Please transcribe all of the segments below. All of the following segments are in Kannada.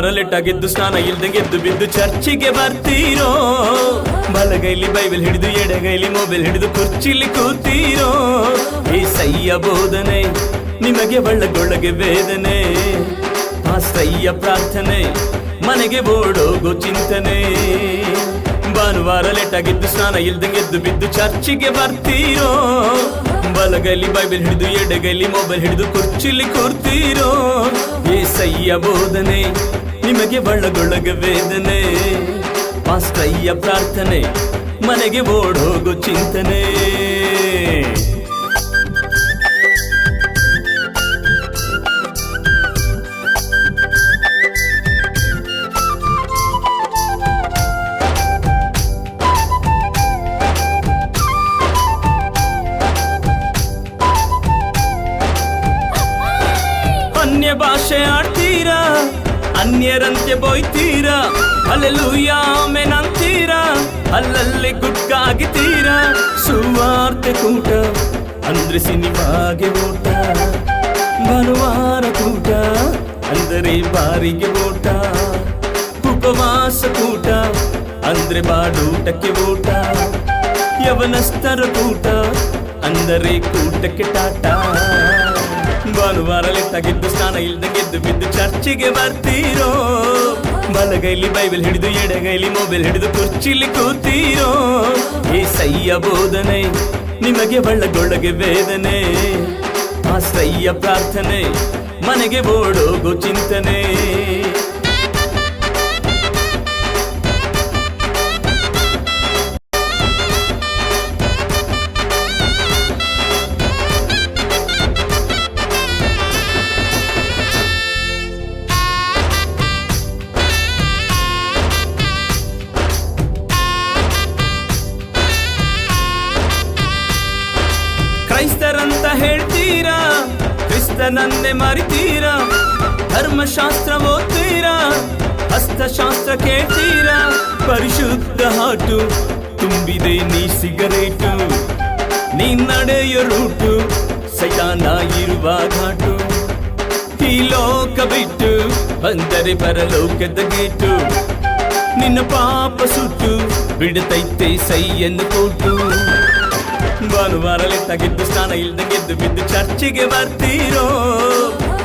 ಭಾನುವಾರ ಲೇಟಾಗಿದ್ದು ಸ್ನಾನ ಇಲ್ದಂಗೆದ್ದು ಬಿದ್ದು ಚರ್ಚಿಗೆ ಬರ್ತೀರೋ ಬಲಗೈಲಿ ಬೈಬಲ್ ಹಿಡಿದು ಎಡಗೈಲಿ ಮೊಬೈಲ್ ಹಿಡಿದು ಕುರ್ಚಿಲಿ ಕೂತೀರೋ ಏಸಯ್ಯ ಬೋಧನೆ ನಿಮಗೆ ಒಳ್ಳಗೊಳಗೆ ವೇದನೆ ಆಸಯ್ಯ ಪ್ರಾರ್ಥನೆ ಮನೆಗೆ ಓಡೋಗೋ ಚಿಂತನೆ ಭಾನುವಾರ ಲೇಟಾಗಿದ್ದು ಸ್ನಾನ ಇಲ್ದಂಗೆದ್ದು ಬಿದ್ದು ಚರ್ಚಿಗೆ ಬರ್ತೀರೋ ಬಲಗೈಲಿ ಬೈಬಲ್ ಹಿಡಿದು ಎಡಗೈಲಿ ಮೊಬೈಲ್ ಹಿಡಿದು ಕುರ್ಚಿಲಿ ಕೂರ್ತೀರೋ ಏಸಯ್ಯ ಬೋಧನೆ ನಿಮಗೆ ಒಳ್ಳಗೊಳಗೆ ವೇದನೆ ಆಸಯ್ಯ ಪ್ರಾರ್ಥನೆ ಮನೆಗೆ ಓಡೋಗೋ ಚಿಂತನೆ ಅನ್ಯ ಭಾಷೆ ಆಡ್ತೀರಾ ಅನ್ಯರಂತೆ ಬೋಯ್ತೀರಾ ಹಲ್ಲೆಲೂಯಾ ಆಮೆನ್ ಅಂತೀರಾ ಅಲ್ಲಲ್ಲಿ ಗುಟ್ಕಾಗಿತೀರಾ ಸುವಾರ್ತೆ ಕೂಟ ಅಂದ್ರೆ ಸಿನಿಮಾಗೆ ಓಟ ಭಾನುವಾರ ಕೂಟ ಅಂದರೆ ಬಾರಿಗೆ ಓಟ ಉಪವಾಸ ಕೂಟ ಅಂದ್ರೆ ಬಾಡೂಟಕ್ಕೆ ಓಟ ಯವನಸ್ಥರ ಕೂಟ ಅಂದರೆ ಕೂಟಕ್ಕೆ ಟಾಟ ಭಾನುವಾರ ಲೇಟಾಗಿದ್ದು ಸ್ನಾನ ಇಲ್ದಂಗೆದ್ದು ಬಿದ್ದು ಚರ್ಚಿಗೆ ಬರ್ತೀರೋ ಬಲಗೈಲಿ ಬೈಬಲ್ ಹಿಡಿದು ಎಡಗೈಲಿ ಮೊಬೈಲ್ ಹಿಡಿದು ಕುರ್ಚಿಲಿ ಕೂತೀರೋ ಏಸಯ್ಯ ಬೋಧನೆ ನಿಮಗೆ ಒಳ್ಳಗೊಳಗೆ ವೇದನೆ ಆಸಯ್ಯ ಪ್ರಾರ್ಥನೆ ಮನೆಗೆ ಓಡೋಗೋ ಚಿಂತನೆ ಕ್ರೈಸ್ತರಂತ ಹೇಳ್ತೀರಾ ಕ್ರಿಸ್ತನನ್ನೇ ಮರಿತೀರಾ ಧರ್ಮಶಾಸ್ತ್ರ ಓದ್ತೀರಾ ಹಸ್ತಶಾಸ್ತ್ರ ಕೇಳ್ತೀರಾ ಪರಿಶುದ್ಧ ಹಾಟು ತುಂಬಿದೆ ನೀ ಸಿಗರೇಟು ನೀ ನಡೆಯೋ ರೂಟು ಸೈತಾನ ಇರುವ ಘಾಟು ಈ ಲೋಕ ಬಿಟ್ಟು ಬಂದರೆ ಪರಲೋಕದ ಗೇಟು ನಿನ್ನ ಪಾಪ ಸುಟ್ಟು ಬಿಡತೈತೆ ಸೈಯನ್ನು ಕೊಟ್ಟು ಭಾನುವಾರ ಲೇಟಾಗಿದ್ದು ಸ್ನಾನ ಇಲ್ದಂಗೆದ್ದು ಬಿದ್ದು ಚರ್ಚಿಗೆ ಬರ್ತೀರೋ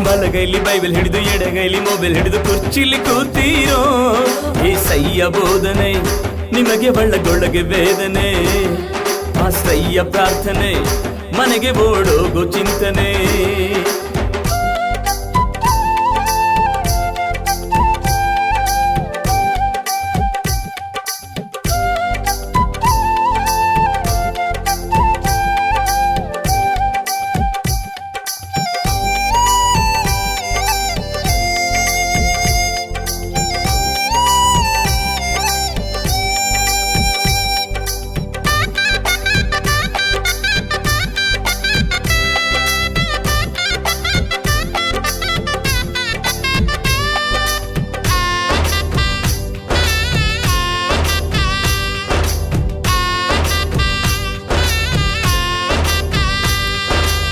ಬಲಗೈಲಿ ಬೈಬಲ್ ಹಿಡಿದು ಎಡಗೈಲಿ ಮೊಬೈಲ್ ಹಿಡಿದು ಕುರ್ಚಿಲಿ ಕೂತೀರೋ ಏಸಯ್ಯ ಬೋಧನೆ ನಿಮಗೆ ಒಳ್ಳಗೊಳಗೆ ವೇದನೆ ಆಸಯ್ಯ ಪ್ರಾರ್ಥನೆ ಮನೆಗೆ ಓಡೋಗೋ ಚಿಂತನೆ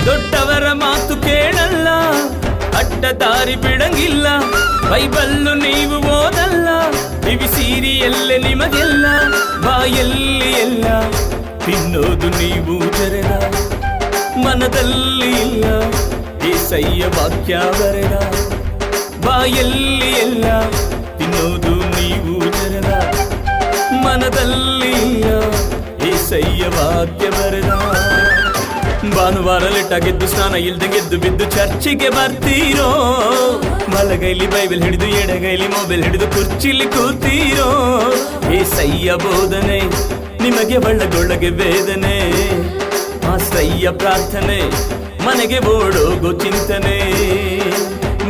ದೊಡ್ಡವರ ಮಾತು ಕೇಳಲ್ಲ ಅಡ್ಡ ದಾರಿ ಬಿಡಂಗಿಲ್ಲ ಬೈಬಲ್ಲು ನೀವು ಓದಲ್ಲ ಟಿವಿ ಸೀರಿಯಲ್ಲೇ ನಿಮಗೆಲ್ಲ ಬಾಯಲ್ಲಿ ಎಲ್ಲ ತಿನ್ನೋದು ನೀವು ಜರೆದ ಮನದಲ್ಲಿ ಇಲ್ಲ ಏಸಯ್ಯ ವಾಕ್ಯ ಬರೆದ ಬಾಯಲ್ಲಿ ಎಲ್ಲ ತಿನ್ನೋದು ನೀವು ಜರೆದ ಮನದಲ್ಲಿ ಇಲ್ಲ ಏಸಯ್ಯ ವಾಕ್ಯ ಬರೆದ ಭಾನುವಾರ ಲೇಟಾಗಿದ್ದು ಸ್ನಾನ ಇಲ್ದಂಗೆದ್ದು ಬಿದ್ದು ಚರ್ಚಿಗೆ ಬರ್ತೀರೋ ಬಲಗೈಲಿ ಬೈಬಲ್ ಹಿಡಿದು ಎಡಗೈಲಿ ಮೊಬೈಲ್ ಹಿಡಿದು ಕುರ್ಚಿಲಿ ಕೂತೀರೋ ಏಸಯ್ಯ ಬೋಧನೆ ನಿಮಗೆ ಒಳ್ಳಗೊಳಗೆ ವೇದನೆ ಆಸಯ್ಯ ಪ್ರಾರ್ಥನೆ ಮನೆಗೆ ಓಡೋಗೋ ಚಿಂತನೆ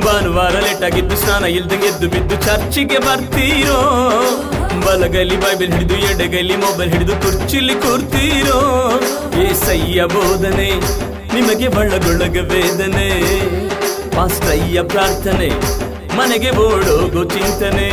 ಭಾನುವಾರ ಲೇಟಾಗಿದ್ದು ಸ್ನಾನ ಇಲ್ದಂಗೆದ್ದು ಬಿದ್ದು ಚರ್ಚಿಗೆ ಬರ್ತೀರೋ ಬಲಗೈಲಿ ಬೈಬಲ್ ಹಿಡಿದು ಎಡಗೈಲಿ ಮೊಬೈಲ್ ಹಿಡಿದು ಕುರ್ಚಿಲಿ ಕೂರ್ತೀರೋ ಏಸಯ್ಯ ಬೋಧನೆ ನಿಮಗೆ ಒಳ್ಳಗೊಳಗೆ ವೇದನೆ ಆಸಯ್ಯ ಪ್ರಾರ್ಥನೆ ಮನೆಗೆ ಓಡೋಗೋ ಚಿಂತನೆ